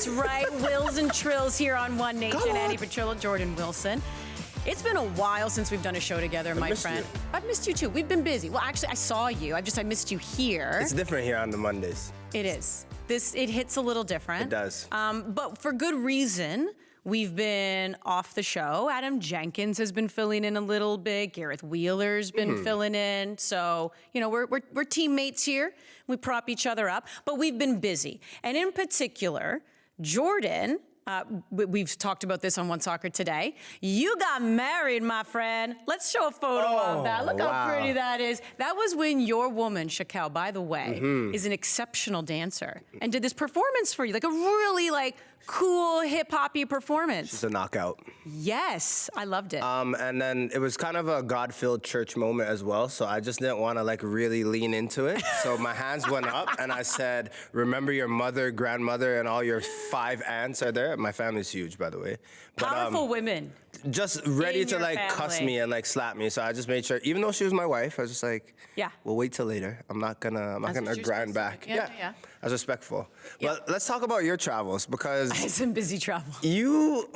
That's right, Willz and Trillz here on OneNation. Andy Petrillo, Jordan Wilson. It's been a while since we've done a show together, my friend. You. I've missed you too. We've been busy. Well, actually, I saw you. I missed you here. It's different here on the Mondays. It is. It hits a little different. It does. But for good reason. We've been off the show. Adam Jenkins has been filling in a little bit. Gareth Wheeler's been filling in. So, you know, we're teammates here. We prop each other up, but we've been busy. And in particular, Jordan, we've talked about this on One Soccer today. You got married, my friend. Let's show a photo of that. Look how pretty that is. That was when your woman, Shaquelle, by the way, is an exceptional dancer and did this performance for you, like a really cool hip-hoppy performance. It's a knockout. Yes, I loved it. And then it was kind of a God-filled church moment as well, so I just didn't want to really lean into it. So my hands went up and I said, remember your mother, grandmother, and all your 5 aunts are there. My family's huge, by the way. But, Powerful women. Just ready in to your cuss family. me and slap me. So I just made sure, even though she was my wife, I was just yeah, we'll wait till later. I'm not gonna grind back. Yeah. I was respectful. Yeah. But let's talk about your travels because it's been busy travel.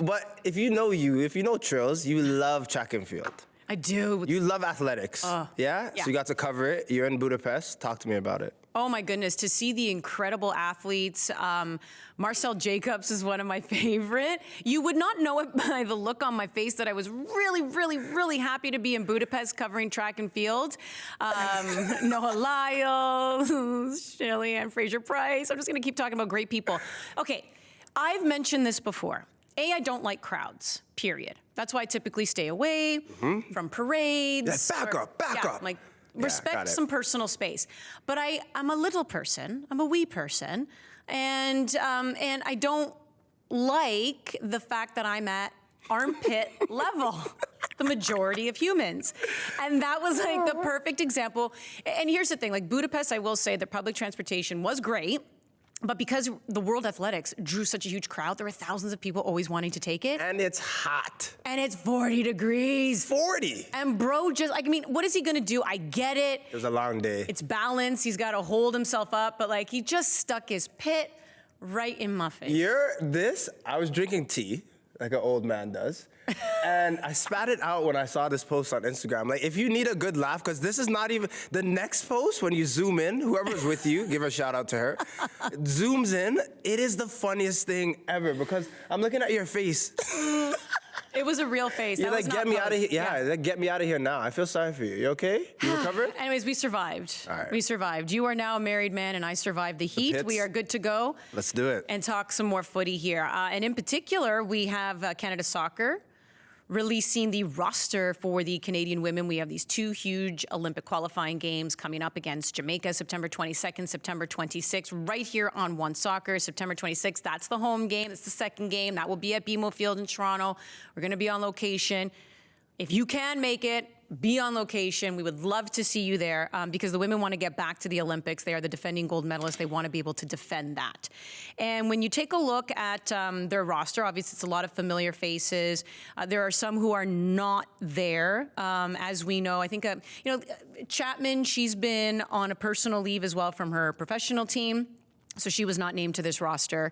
But if you know Trillz, you love track and field. I do. You love athletics. Yeah? So you got to cover it. You're in Budapest. Talk to me about it. Oh my goodness, to see the incredible athletes. Marcel Jacobs is one of my favorite. You would not know it by the look on my face that I was really, really, really happy to be in Budapest covering track and field. Noah Lyles, Shelly-Ann Fraser-Price. I'm just gonna keep talking about great people. Okay, I've mentioned this before. I don't like crowds, period. That's why I typically stay away from parades. Back up. Respect some personal space. But I'm a little person, I'm a wee person, and I don't like the fact that I'm at armpit level, the majority of humans. And that was the perfect example. And here's the thing, Budapest, I will say that public transportation was great. But because the World Athletics drew such a huge crowd, there were thousands of people always wanting to take it. And it's hot. And it's 40 degrees. 40! And bro what is he gonna do? I get it. It was a long day. It's balance, he's gotta hold himself up, but he just stuck his pit right in my face. I was drinking tea, like an old man does. And I spat it out when I saw this post on Instagram. If you need a good laugh, because this is not even, the next post, when you zoom in, whoever's with you, give a shout out to her, zooms in, it is the funniest thing ever, because I'm looking at your face. It was a real face. You're get me out of here. Yeah, get me out of here now. I feel sorry for you. You okay? You recovered? Anyways, we survived. All right. We survived. You are now a married man, and I survived the heat. We are good to go. Let's do it. And talk some more footy here. And in particular, we have Canada Soccer releasing the roster for the Canadian women. We have these 2 huge Olympic qualifying games coming up against Jamaica, September 22nd, September 26th, right here on One Soccer. September 26th, that's the home game. It's the second game. That will be at BMO Field in Toronto. We're going to be on location. If you can make it, be on location. We would love to see you there because the women want to get back to the Olympics. They are the defending gold medalists. They want to be able to defend that. And when you take a look at their roster, obviously it's a lot of familiar faces. There are some who are not there, as we know. I think, Chapman, she's been on a personal leave as well from her professional team. So she was not named to this roster.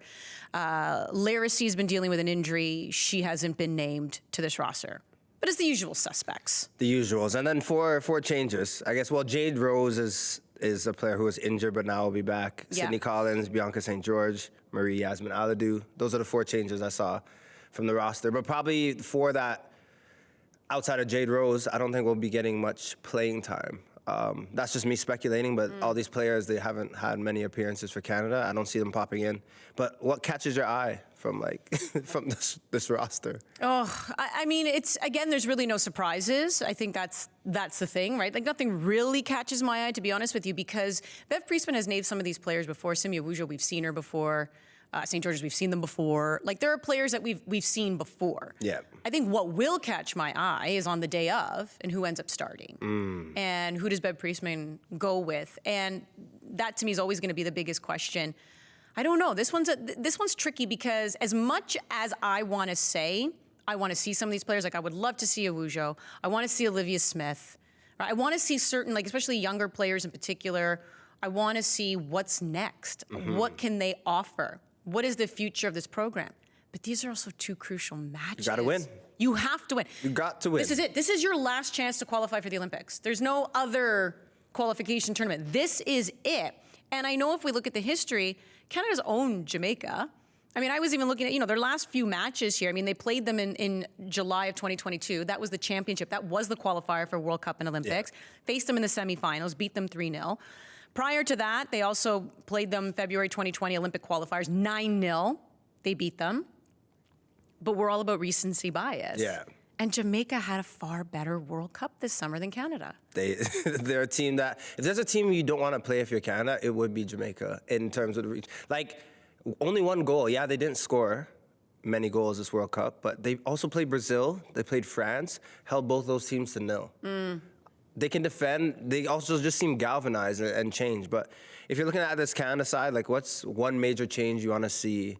Laracy's been dealing with an injury. She hasn't been named to this roster. But it's the usual suspects. The usuals. And then four changes. I guess, Jade Rose is a player who was injured but now will be back. Yeah. Sydney Collins, Bianca St. George, Marie Yasmin Aladou. Those are the 4 changes I saw from the roster. But probably for that, outside of Jade Rose, I don't think we'll be getting much playing time. That's just me speculating, but all these players, they haven't had many appearances for Canada. I don't see them popping in. But what catches your eye from from this roster? I mean, there's really no surprises. I think that's the thing, right? Nothing really catches my eye, to be honest with you, because Bev Priestman has named some of these players before. Simi Awujo, we've seen her before. St. George's, we've seen them before. There are players that we've seen before. Yeah. I think what will catch my eye is on the day of and who ends up starting. And who does Bev Priestman go with? And that to me is always going to be the biggest question. I don't know. This one's tricky because as much as I want to say, I want to see some of these players, I would love to see Awujo. I want to see Olivia Smith. I want to see certain, especially younger players in particular. I want to see what's next. What can they offer? What is the future of this program? But these are also two crucial matches. You gotta win. You have to win. You got to win. This is it. This is your last chance to qualify for the Olympics. There's no other qualification tournament. This is it. And I know if we look at the history, Canada's owned Jamaica. I mean, I was even looking at, their last few matches here. I mean, they played them in July of 2022. That was the championship. That was the qualifier for World Cup and Olympics. Yeah. Faced them in the semifinals, beat them 3-0. Prior to that, they also played them February 2020 Olympic qualifiers, 9-0. They beat them. But we're all about recency bias. Yeah. And Jamaica had a far better World Cup this summer than Canada. They're a team that, if there's a team you don't want to play if you're Canada, it would be Jamaica in terms of the reach. Like, only one goal. Yeah, they didn't score many goals this World Cup, but they also played Brazil, they played France, held both those teams to 0. They can defend. They also just seem galvanized and change. But if you're looking at this Canada side, like, what's one major change you want to see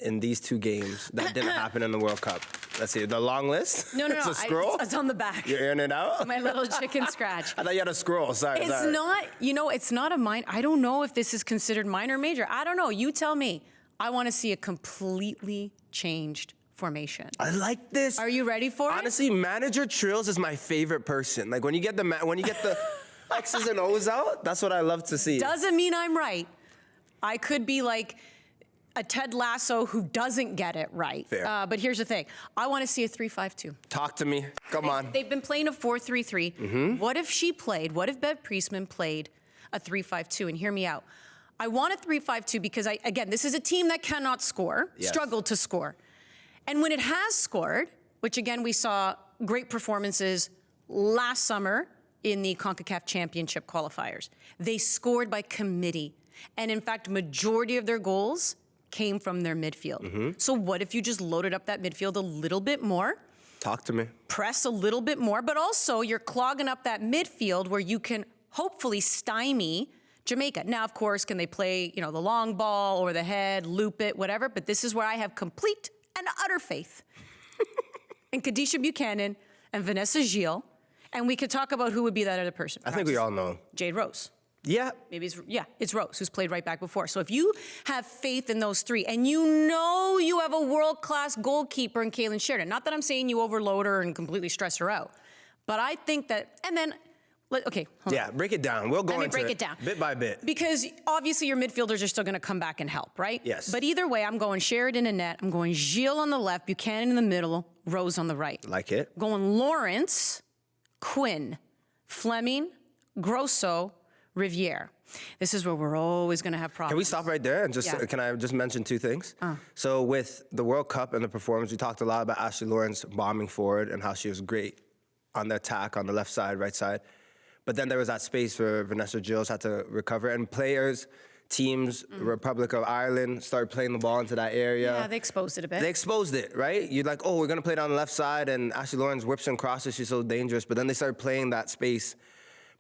in these two games that didn't happen in the World Cup? Let's see, the long list? No. It's a scroll? It's on the back. You're airing it out? My little chicken scratch. I thought you had a scroll, sorry. It's not, it's not a minor. I don't know if this is considered minor or major. I don't know, you tell me. I want to see a completely changed formation. I like this. Are you ready for it? Honestly, Manager Trillz is my favorite person. Like, when you get the X's and O's out, that's what I love to see. Doesn't mean I'm right. I could be like a Ted Lasso who doesn't get it right. Fair. But here's the thing. I want to see a 3-5-2. Talk to me. Come on. They've been playing a 4-3-3. What if Bev Priestman played a 3-5-2? And hear me out. I want a 3-5-2 because, again, this is a team that cannot score, struggled to score. And when it has scored, which, again, we saw great performances last summer in the CONCACAF Championship qualifiers. They scored by committee. And, in fact, majority of their goals came from their midfield. So what if you just loaded up that midfield a little bit more? Talk to me. Press a little bit more, but also you're clogging up that midfield where you can hopefully stymie Jamaica. Now, of course, can they play, the long ball or the head, loop it, whatever, but this is where I have complete and utter faith in Kadisha Buchanan and Vanessa Gilles, and we could talk about who would be that other person. I think we all know. Jade Rose. Yeah. Maybe it's Rose, who's played right back before. So if you have faith in those three, and you have a world-class goalkeeper in Kaylin Sheridan, not that I'm saying you overload her and completely stress her out, but I think that, and then, okay, hold on. Break it down. We'll go into it. Let me break it down. Bit by bit. Because obviously your midfielders are still going to come back and help, right? Yes. But either way, I'm going Sheridan in net, I'm going Gilles on the left, Buchanan in the middle, Rose on the right. Like it. Going Lawrence, Quinn, Fleming, Grosso, Riviere. This is where we're always going to have problems. Can we stop right there and can I just mention two things? So with the World Cup and the performance, we talked a lot about Ashley Lawrence bombing forward and how she was great on the attack on the left side, right side. But then there was that space where Vanessa Gilles had to recover, and players, teams, Republic of Ireland started playing the ball into that area. Yeah, they exposed it a bit. They exposed it, right? You're like, oh, we're going to play it on the left side, and Ashley Lawrence whips and crosses. She's so dangerous. But then they started playing that space.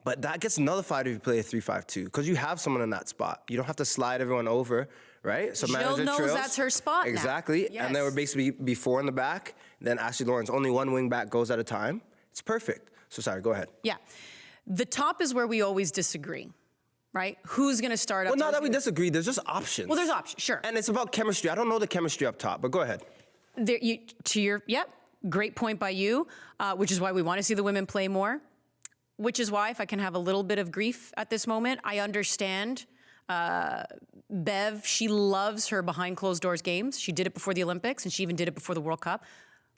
But that gets nullified if you play a 3-5-2 because you have someone in that spot. You don't have to slide everyone over, right? So Jill knows Trillz, that's her spot exactly. now. Yes. And they were basically before in the back. Then Ashley Lawrence, only one wing back goes at a time. It's perfect. So sorry, go ahead. Yeah. The top is where we always disagree, right? Who's going to start up? Well, not that we disagree. There's just options. Well, there's options, sure. And it's about chemistry. I don't know the chemistry up top, but go ahead. Great point by you, which is why we want to see the women play more. Which is why, if I can have a little bit of grief at this moment, I understand Bev, she loves her behind closed doors games. She did it before the Olympics, and she even did it before the World Cup.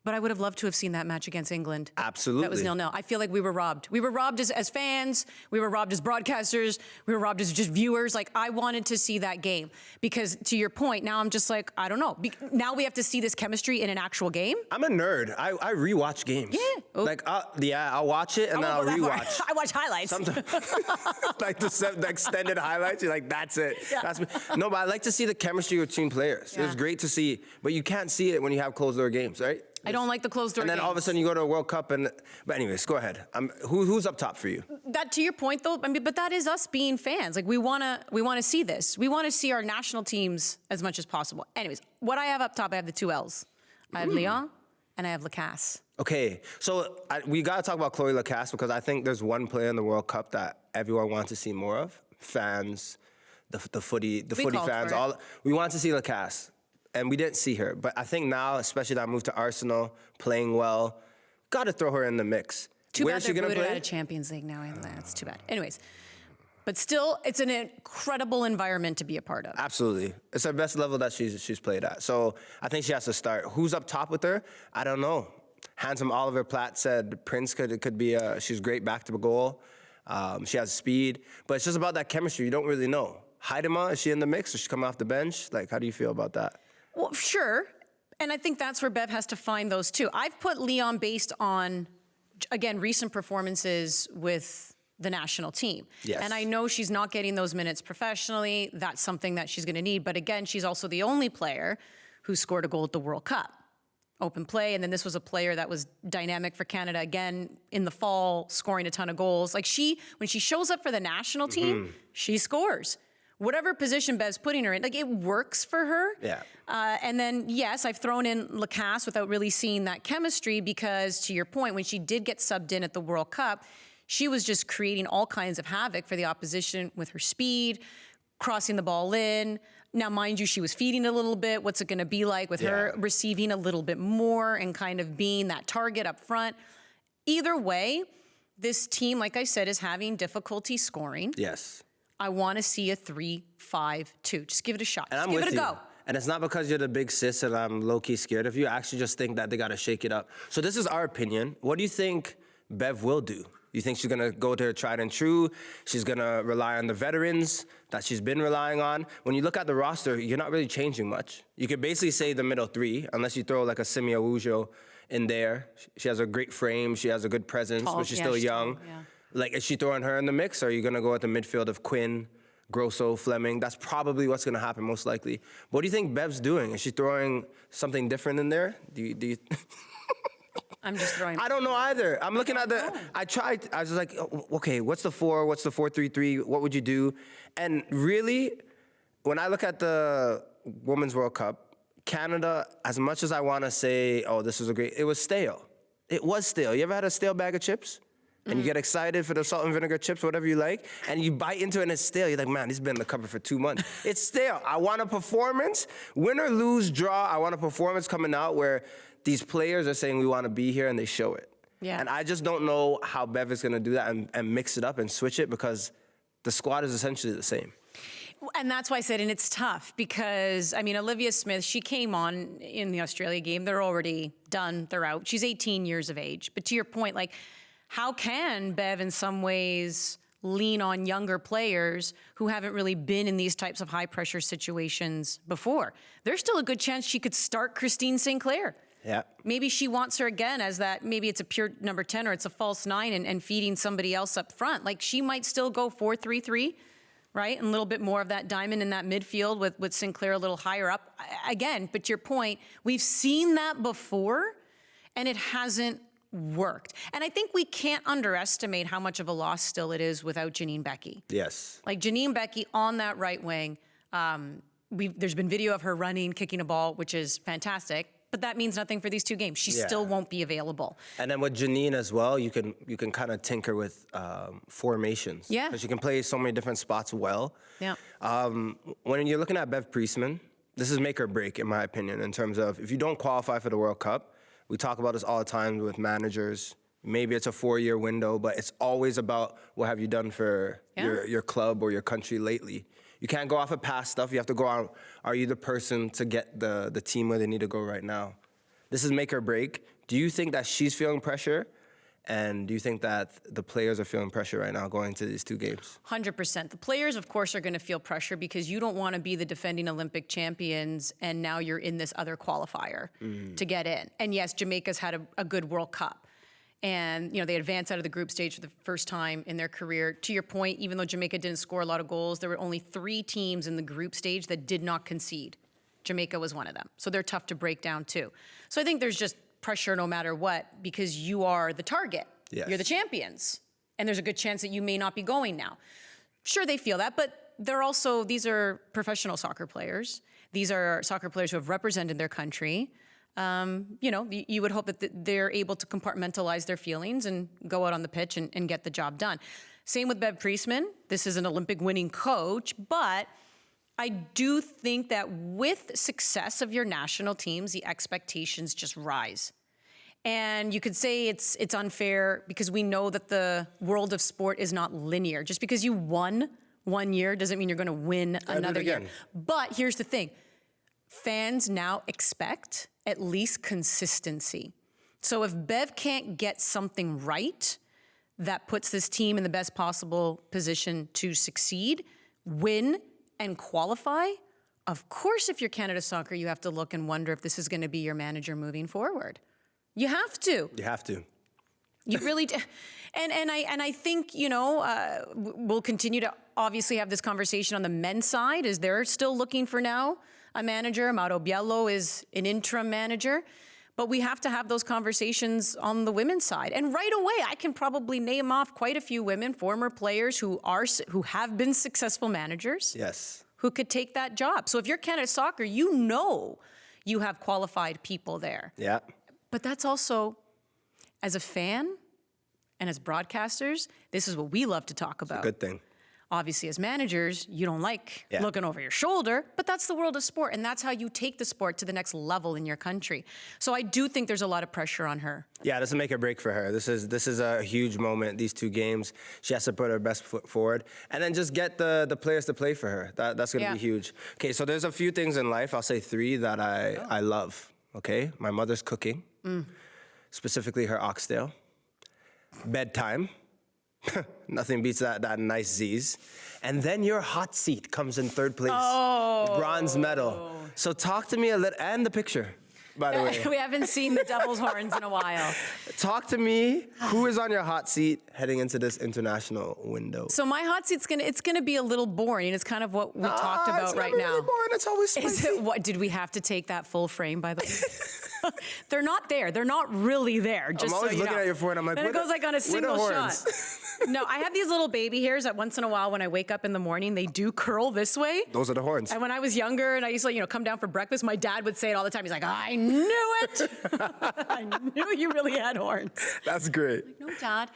But I would have loved to have seen that match against England. Absolutely. That was 0-0. I feel like we were robbed. We were robbed as fans. We were robbed as broadcasters. We were robbed as just viewers. Like, I wanted to see that game. Because to your point, now I'm just like, I don't know. Now we have to see this chemistry in an actual game. I'm a nerd. I rewatch games. Yeah. Oh. Like, I'll watch it and then I'll rewatch. I watch highlights. Sometimes, like the extended highlights, you're like, that's it. Yeah. That's me. No, but I like to see the chemistry between players. Yeah. It's great to see, but you can't see it when you have closed door games, right? I don't like the closed door And then all of a sudden you go to a World Cup but anyways, go ahead. Who's up top for you? That, to your point though, I mean, but that is us being fans. Like, we wanna see this. We wanna see our national teams as much as possible. Anyways, what I have up top, I have the two L's. I have Leon and I have Lacasse. Okay, so we gotta talk about Cloe Lacasse because I think there's one player in the World Cup that everyone wants to see more of. Fans, the footy called fans. for it. We wanted to see Lacasse, and we didn't see her. But I think now, especially that move to Arsenal, playing well, got to throw her in the mix. Too Where bad is she they're going to booted play? out of Champions League now. That's too bad. Anyways, but still, it's an incredible environment to be a part of. Absolutely. It's her best level that she's played at. So I think she has to start. Who's up top with her? I don't know. Handsome Oliver Platt said Prince could be she's great back to the goal. She has speed. But it's just about that chemistry. You don't really know. Heidema, is she in the mix? Is she coming off the bench? Like, how do you feel about that? Well, sure. And I think that's where Bev has to find those too. I've put Leon based on, again, recent performances with the national team. Yes. And I know she's not getting those minutes professionally. That's something that she's going to need. But again, she's also the only player who scored a goal at the World Cup. Open play, and then this was a player that was dynamic for Canada again in the fall, scoring a ton of goals. Like when she shows up for the national team, she scores. Whatever position Bev's putting her in, like it works for her. Yeah. And then, yes, I've thrown in Lacasse without really seeing that chemistry because, to your point, when she did get subbed in at the World Cup, she was just creating all kinds of havoc for the opposition with her speed, crossing the ball in. Now, mind you, she was feeding a little bit. What's it going to be like with her receiving a little bit more and kind of being that target up front? Either way, this team, like I said, is having difficulty scoring. Yes. I want to see a 3-5-2. Just give it a shot. And Just I'm give with it a you. go. And it's not because you're the big sis and I'm low-key scared of you. I actually just think that they got to shake it up. So this is our opinion. What do you think Bev will do? You think she's going to go to her tried and true? She's going to rely on the veterans that she's been relying on? When you look at the roster, you're not really changing much. You could basically say the middle three, unless you throw like a Simi Awujo in there. She has a great frame. She has a good presence, Tall, but she's yeah, still she's young. tall, yeah. Like, is she throwing her in the mix, or are you going to go at the midfield of Quinn, Grosso, Fleming? That's probably what's going to happen, most likely. What do you think Bev's doing? Is she throwing something different in there? Do you I'm just throwing. I don't know either. I'm looking at the. I tried. I was like, oh, okay, what's the 4? What's the 4-3-3? What would you do? And really, when I look at the Women's World Cup, Canada, as much as I want to say, oh, this was a great, it was stale. It was stale. You ever had a stale bag of chips? And you get excited for the salt and vinegar chips, whatever you like, and you bite into it and it's stale. You're like, man, this has been in the cupboard for 2 months. It's stale. I want a performance, win or lose, draw. I want a performance coming out where these players are saying we want to be here and they show it. Yeah. And I just don't know how Bev is going to do that and mix it up and switch it because the squad is essentially the same. And that's why I said, and it's tough because, I mean, Olivia Smith, she came on in the Australia game. They're already done. They're out. She's 18 years of age. But to your point, like, how can Bev in some ways lean on younger players who haven't really been in these types of high pressure situations before? There's still a good chance she could start Christine Sinclair. Yeah. Maybe she wants her again as that, maybe it's a pure number 10 or it's a false 9 and feeding somebody else up front. Like she might still go 4-3-3, right? And a little bit more of that diamond in that midfield with Sinclair a little higher up. Again, but to your point, we've seen that before and it hasn't worked. And I think we can't underestimate how much of a loss still it is without Janine Becky. Yes. Like Janine Becky on that right wing, there's been video of her running, kicking a ball, which is fantastic. But that means nothing for these 2 games. She still won't be available. And then with Janine as well, you can kind of tinker with formations. Yeah. Because you can play so many different spots well. Yeah. When you're looking at Bev Priestman, this is make or break, in my opinion, in terms of if you don't qualify for the World Cup, we talk about this all the time with managers. Maybe it's a 4-year window, but it's always about what have you done for your club or your country lately. You can't go off of past stuff. You have to go on, are you the person to get the team where they need to go right now? This is make or break. Do you think that she's feeling pressure? And do you think that the players are feeling pressure right now going into these 2 games? 100%. The players, of course, are going to feel pressure because you don't want to be the defending Olympic champions and now you're in this other qualifier to get in. And yes, Jamaica's had a good World Cup. And, you know, they advanced out of the group stage for the first time in their career. To your point, even though Jamaica didn't score a lot of goals, there were only 3 teams in the group stage that did not concede. Jamaica was one of them. So they're tough to break down, too. So I think there's just pressure no matter what because you are the target. Yes. You're the champions. And there's a good chance that you may not be going now. Sure, they feel that, but they're also, these are professional soccer players. These are soccer players who have represented their country. You know, you would hope that they're able to compartmentalize their feelings and go out on the pitch and get the job done. Same with Bev Priestman. This is an Olympic winning coach, but I do think that with success of your national teams, the expectations just rise. And you could say it's unfair because we know that the world of sport is not linear. Just because you won one year doesn't mean you're going to win another year. But here's the thing. Fans now expect at least consistency. So if Bev can't get something right that puts this team in the best possible position to succeed, win, and qualify, of course, if you're Canada Soccer, you have to look and wonder if this is going to be your manager moving forward. You have to. You have to. You really do. And I think, you know, we'll continue to obviously have this conversation on the men's side, as they're still looking for now a manager. Mauro Biello is an interim manager. But we have to have those conversations on the women's side. And right away, I can probably name off quite a few women, former players who have been successful managers. Yes. Who could take that job. So if you're Canada Soccer, you know you have qualified people there. Yeah. But that's also, as a fan and as broadcasters, this is what we love to talk about. It's a good thing. Obviously, as managers, you don't like looking over your shoulder, but that's the world of sport, and that's how you take the sport to the next level in your country. So I do think there's a lot of pressure on her. Yeah, this will make a break for her. This is a huge moment, these 2 games. She has to put her best foot forward, and then just get the players to play for her. That's going to be huge. Okay, so there's a few things in life, I'll say 3, that I love, okay? My mother's cooking, specifically her oxtail, bedtime. Nothing beats that nice Z's. And then your hot seat comes in 3rd place. Oh. Bronze medal. So talk to me a little, and the picture, by the way. We haven't seen the devil's horns in a while. Talk to me, who is on your hot seat heading into this international window? So my hot seat's gonna be a little boring. It's kind of what we talked about right now. Really boring. It's always spicy. Is it, what, did we have to take that full frame, by the way? They're not there. They're not really there. Just I'm always so you looking know. at your forehead. I'm like, then it goes like on a single shot. No, I have these little baby hairs that once in a while when I wake up in the morning, they do curl this way. Those are the horns. And when I was younger and I used to, you know, come down for breakfast, my dad would say it all the time. He's like, I knew it. I knew you really had horns. That's great. Like, no, Dad.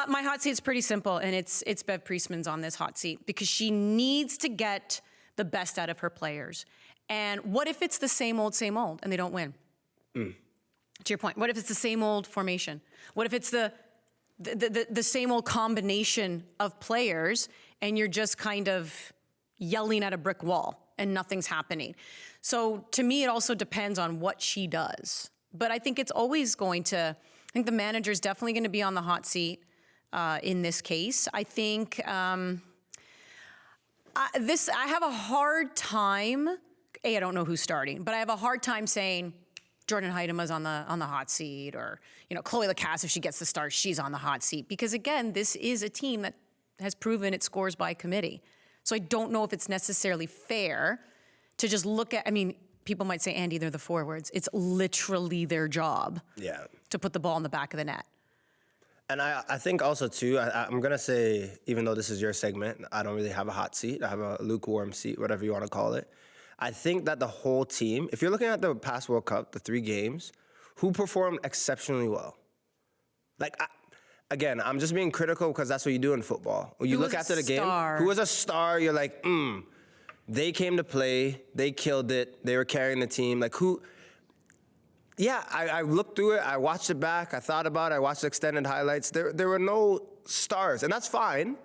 My hot seat's pretty simple, and it's Bev Priestman's on this hot seat because she needs to get the best out of her players. And what if it's the same old and they don't win? To your point, what if it's the same old formation? What if it's the same old combination of players and you're just kind of yelling at a brick wall and nothing's happening? So to me, it also depends on what she does. But I think it's always going to, I think the manager's definitely going to be on the hot seat in this case. I think I have a hard time, I don't know who's starting, but I have a hard time saying Jordan Huitema's on the hot seat, or, you know, Cloe Lacasse, if she gets the start, she's on the hot seat. Because again, this is a team that has proven it scores by committee. So I don't know if it's necessarily fair to just look at, I mean, people might say, Andy, they're the forwards. It's literally their job to put the ball in the back of the net. And I think also, too, I'm going to say, even though this is your segment, I don't really have a hot seat. I have a lukewarm seat, whatever you want to call it. I think that the whole team, if you're looking at the past World Cup, the 3 games, who performed exceptionally well? Like, again, I'm just being critical because that's what you do in football. When you look after the game, who was a star, you're like, they came to play, they killed it, they were carrying the team. Like, who? Yeah, I looked through it, I watched it back, I thought about it, I watched the extended highlights. There were no stars, and that's fine.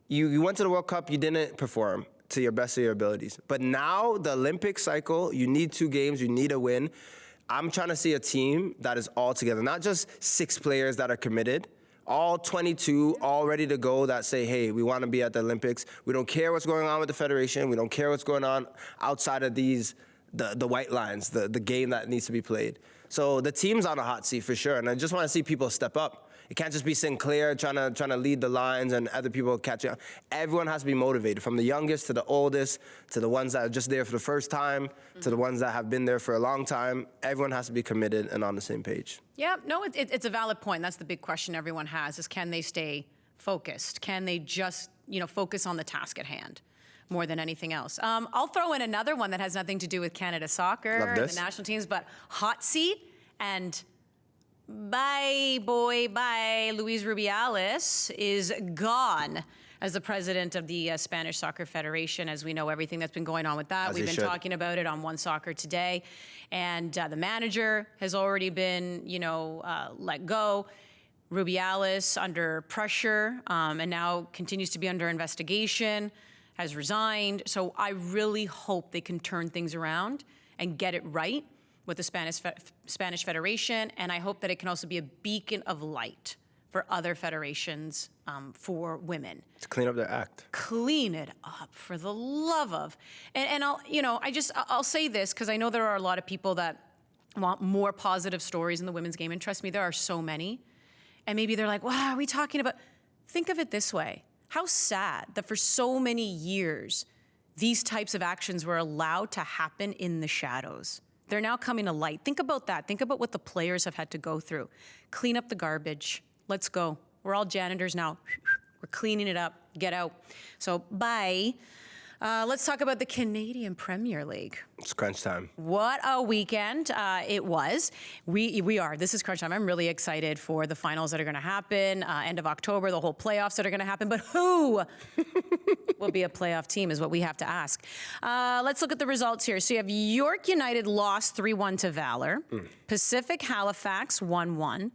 You went to the World Cup, you didn't perform to your best of your abilities. But now, the Olympic cycle, you need 2 games, you need a win. I'm trying to see a team that is all together, not just 6 players that are committed, all 22, all ready to go, that say, hey, we want to be at the Olympics. We don't care what's going on with the Federation. We don't care what's going on outside of these, the white lines, the game that needs to be played. So the team's on a hot seat for sure, and I just want to see people step up. It can't just be Sinclair trying to lead the lines and other people catching up. Everyone has to be motivated, from the youngest to the oldest, to the ones that are just there for the first time, to the ones that have been there for a long time. Everyone has to be committed and on the same page. Yeah, no, it's a valid point. That's the big question everyone has, is can they stay focused? Can they just, you know, focus on the task at hand more than anything else? I'll throw in another one that has nothing to do with Canada Soccer and the national teams, but hot seat and Bye, boy, bye. Luis Rubiales is gone as the president of the Spanish Soccer Federation. As we know, everything that's been going on with that. We've been talking about it on One Soccer today. And the manager has already been, let go. Rubiales under pressure and now continues to be under investigation, has resigned. So I really hope they can turn things around and get it right with the Spanish Federation, and I hope that it can also be a beacon of light for other federations for women. To clean up their act. Clean it up, for the love of. And I'll say this, because I know there are a lot of people that want more positive stories in the women's game, and trust me, there are so many. And maybe they're like, wow, are we talking about... Think of it this way. How sad that for so many years, these types of actions were allowed to happen in the shadows. They're now coming to light. Think about that. Think about what the players have had to go through. Clean up the garbage. Let's go. We're all janitors now. We're cleaning it up. Get out. So, bye. Let's talk about the Canadian Premier League. It's crunch time. What a weekend it was. We are. This is crunch time. I'm really excited for the finals that are going to happen, end of October, the whole playoffs that are going to happen. But who will be a playoff team is what we have to ask. Let's look at the results here. So you have York United lost 3-1 to Valor. Pacific Halifax 1-1.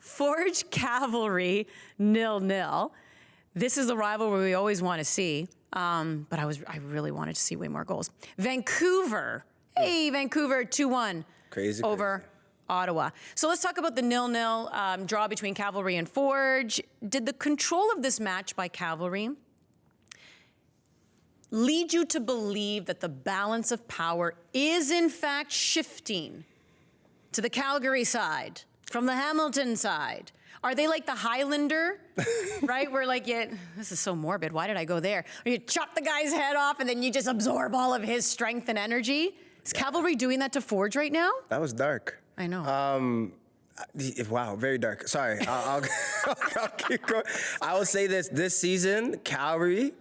Forge Cavalry 0-0. This is the rivalry we always want to see. But I really wanted to see way more goals. Vancouver 2-1 over Ottawa. So let's talk about the 0-0 draw between Cavalry and Forge. Did the control of this match by Cavalry lead you to believe that the balance of power is in fact shifting to the Calgary side from the Hamilton side? Are they like the Highlander, right? Where like, this is so morbid. Why did I go there? Or you chop the guy's head off and then you just absorb all of his strength and energy. Is Cavalry doing that to Forge right now? That was dark. I know. Wow, very dark. Sorry, I'll keep going. I will say this season, Cavalry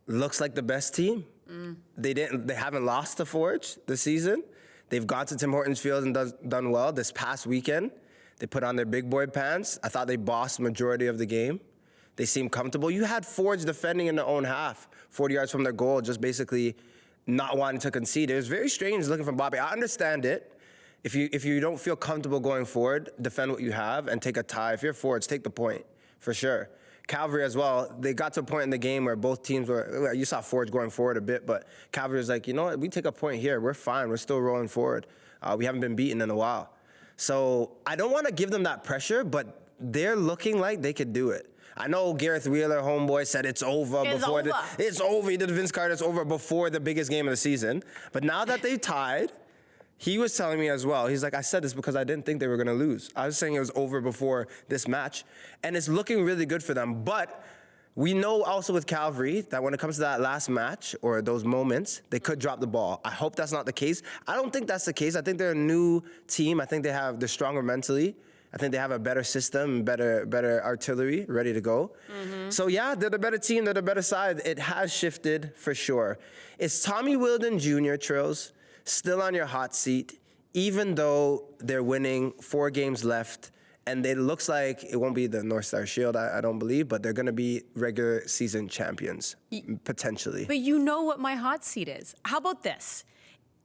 looks like the best team. They haven't lost to Forge this season. They've gone to Tim Hortons Field and done well. This past weekend, they put on their big boy pants. I thought they bossed the majority of the game. They seemed comfortable. You had Forge defending in their own half, 40 yards from their goal, just basically not wanting to concede. It was very strange looking from Bobby. I understand it. If you don't feel comfortable going forward, defend what you have and take a tie. If you're Forge, take the point, for sure. Cavalry as well, they got to a point in the game where both teams were, you saw Forge going forward a bit, but Cavalry was like, you know what, we take a point here, we're fine, we're still rolling forward. We haven't been beaten in a while. So I don't want to give them that pressure, but they're looking like they could do it. I know Gareth Wheeler, homeboy, said it's over. It's over. He did Vince Carter, it's over before the biggest game of the season. But now that they tied, he was telling me as well. He's like, I said this because I didn't think they were going to lose. I was saying it was over before this match. And it's looking really good for them. But we know also with Cavalry that when it comes to that last match or those moments, they could drop the ball. I hope that's not the case. I don't think that's the case. I think they're a new team. I think they're stronger mentally. I think they have a better system, better artillery ready to go. So yeah, they're the better team. They're the better side. It has shifted for sure. Is Tommy Wilden Jr., Trillz, still on your hot seat, even though they're winning 4 games left? And it looks like it won't be the North Star Shield, I don't believe, but they're going to be regular season champions, potentially. But you know what my hot seat is. How about this?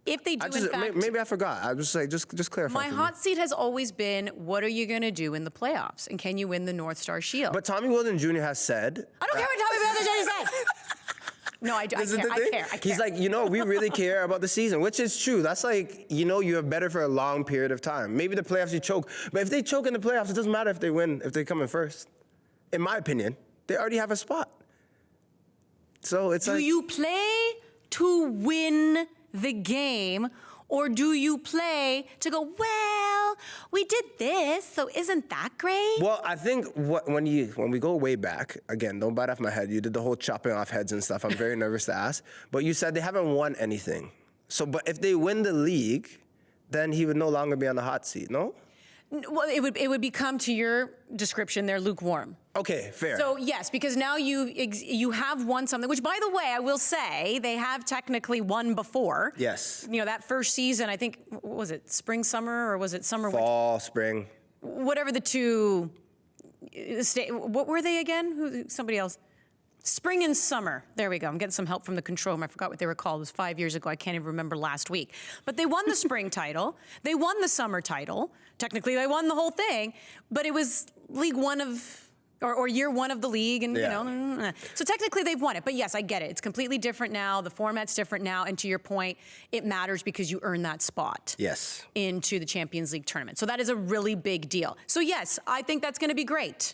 If they do, in fact... Maybe I forgot. I was like, just clarify. My hot seat has always been, what are you going to do in the playoffs? And can you win the North Star Shield? But Tommy Wilden Jr. has said... I don't care what Tommy Wilden Jr. said. No, I care. He's like, we really care about the season, which is true. That's like, you're better for a long period of time. Maybe the playoffs you choke, but if they choke in the playoffs, it doesn't matter if they win, if they come in first. In my opinion, they already have a spot. So it's like... Do you play to win the game, or do you play to go, well, we did this, so isn't that great? Well, I think when we go way back, again, don't bite off my head, you did the whole chopping off heads and stuff. I'm very nervous to ask. But you said they haven't won anything. So, but if they win the league, then he would no longer be on the hot seat, no? Well, it would become, to your description, they're lukewarm. Okay, fair. So yes, because now you have won something, which, by the way, I will say they have technically won before. Yes. That first season, I think, was it spring, summer, or was it summer? Fall, spring. whatever the two, what were they again? Somebody else. Spring and summer. There we go. I'm getting some help from the control room. I forgot what they were called. It was 5 years ago. I can't even remember last week. But they won the spring title. They won the summer title. Technically, they won the whole thing. But it was league one of, or year one of the league. And, you know, so technically they've won it. But yes, I get it. It's completely different now. The format's different now. And to your point, it matters because you earn that spot. Yes. Into the Champions League tournament. So that is a really big deal. So yes, I think that's going to be great.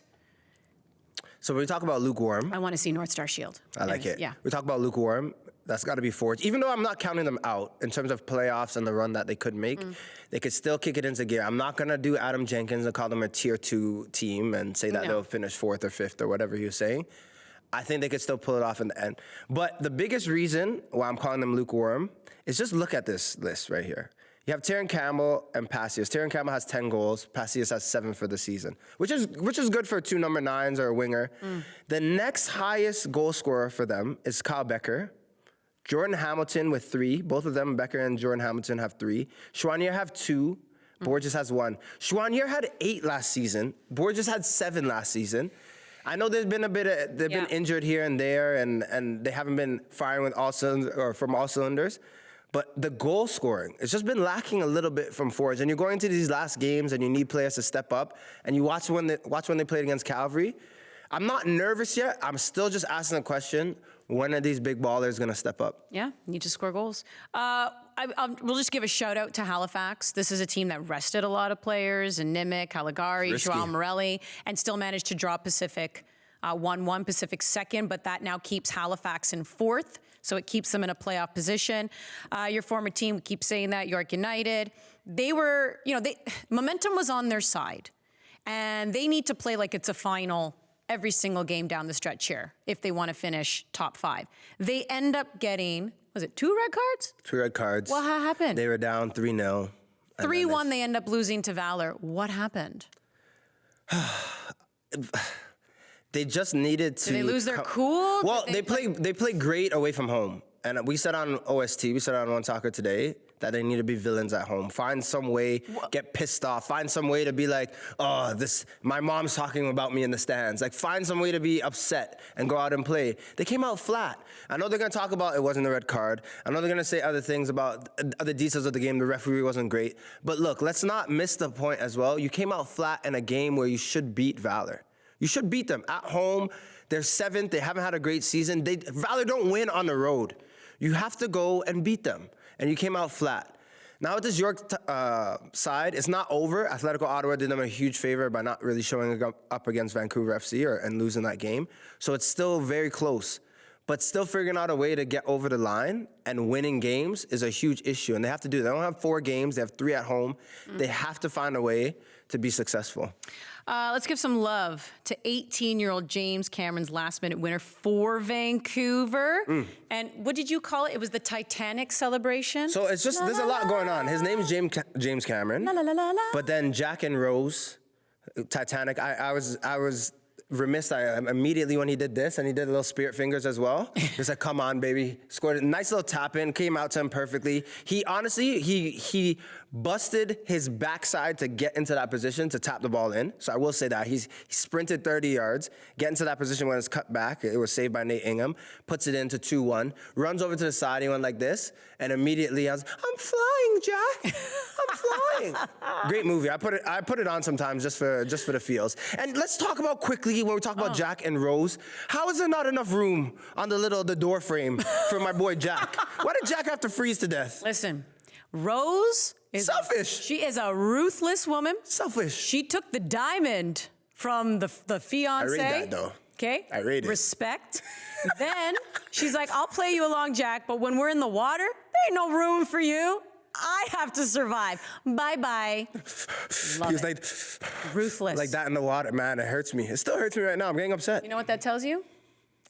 So when we talk about lukewarm, I want to see North Star Shield. I like it. Yeah. We talk about lukewarm. That's got to be Forge. Even though I'm not counting them out in terms of playoffs and the run that they could make, they could still kick it into gear. I'm not going to do Adam Jenkins and call them a tier 2 team and say that they'll finish 4th or 5th or whatever he was saying. I think they could still pull it off in the end. But the biggest reason why I'm calling them lukewarm is just look at this list right here. You have Terran Campbell and Passios. Terran Campbell has 10 goals. Passios has 7 for the season, which is good for 2 number 9s or a winger. The next highest goal scorer for them is Kyle Becker. Jordan Hamilton with 3. Both of them, Becker and Jordan Hamilton, have 3. Chouanier have 2. Borges has 1. Chouanier had 8 last season. Borges had 7 last season. I know there's been a bit of, they've been injured here and there, and they haven't been firing with all cylinders or from all cylinders. But the goal scoring, it's just been lacking a little bit from Forge. And you're going into these last games and you need players to step up. And you watch when they played against Calvary. I'm not nervous yet. I'm still just asking the question, when are these big ballers going to step up? Yeah, need to score goals. We'll just give a shout out to Halifax. This is a team that rested a lot of players, and Nimick, Caligari, Joao Morelli, and still managed to draw Pacific 1-1, Pacific second, but that now keeps Halifax in 4th. So it keeps them in a playoff position. Your former team, we keep saying that, York United, they were, momentum was on their side. And they need to play like it's a final every single game down the stretch here if they want to finish top 5. They end up getting, was it 2 red cards? 2 red cards. What happened? They were down 3-0. 3-1, they end up losing to Valor. What happened? They just needed to. Did they lose their cool? Well, they play great away from home. And we said on OST, we said on One Soccer today, that they need to be villains at home. Find some way, get pissed off. Find some way to be like, oh, my mom's talking about me in the stands. Like, find some way to be upset and go out and play. They came out flat. I know they're going to talk about it wasn't a red card. I know they're going to say other things about other details of the game. The referee wasn't great. But look, let's not miss the point as well. You came out flat in a game where you should beat Valor. You should beat them at home. They're 7th. They haven't had a great season. Valor don't win on the road. You have to go and beat them. And you came out flat. Now with this York side, it's not over. Atletico Ottawa did them a huge favor by not really showing up against Vancouver FC and losing that game. So it's still very close. But still figuring out a way to get over the line and winning games is a huge issue. And they have to do it. They don't have 4 games. They have 3 at home. They have to find a way to be successful. Let's give some love to 18-year-old James Cameron's last-minute winner for Vancouver. And what did you call it? It was the Titanic celebration? So it's just, there's a lot going on. His name is James Cameron. But then Jack and Rose, Titanic, I was remiss. I immediately when he did this, and he did a little spirit fingers as well. Just like, come on, baby. Scored a nice little tap in, came out to him perfectly. He honestly, he busted his backside to get into that position to tap the ball in. So I will say that. He sprinted 30 yards, get into that position when it's cut back. It was saved by Nate Ingham. Puts it into 2-1. Runs over to the side, he went like this, and immediately I was, I'm flying, Jack. I'm flying. Great movie. I put it on sometimes just for the feels. And let's talk about quickly when we talk about Jack and Rose. How is there not enough room on the door frame for my boy Jack? Why did Jack have to freeze to death? Listen, Rose is selfish. She is a ruthless woman. Selfish. She took the diamond from the fiance. I read that though. Okay. I read it. Respect. Then she's like, I'll play you along, Jack, but when we're in the water, there ain't no room for you. I have to survive. Bye-bye. He was like, ruthless. Like that in the water, man, it hurts me. It still hurts me right now. I'm getting upset. You know what that tells you?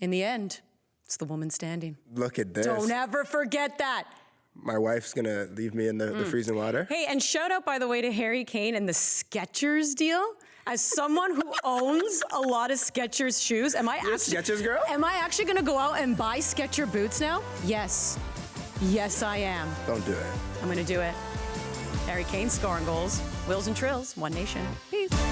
In the end, it's the woman standing. Look at this. Don't ever forget that. My wife's gonna leave me in the freezing water. Hey, and shout out, by the way, to Harry Kane and the Skechers deal. As someone who owns a lot of Skechers shoes, You're a Skechers girl? Am I actually gonna go out and buy Skecher boots now? Yes. Yes, I am. Don't do it. I'm gonna do it. Harry Kane scoring goals. Willz and Trillz, OneNation. Peace.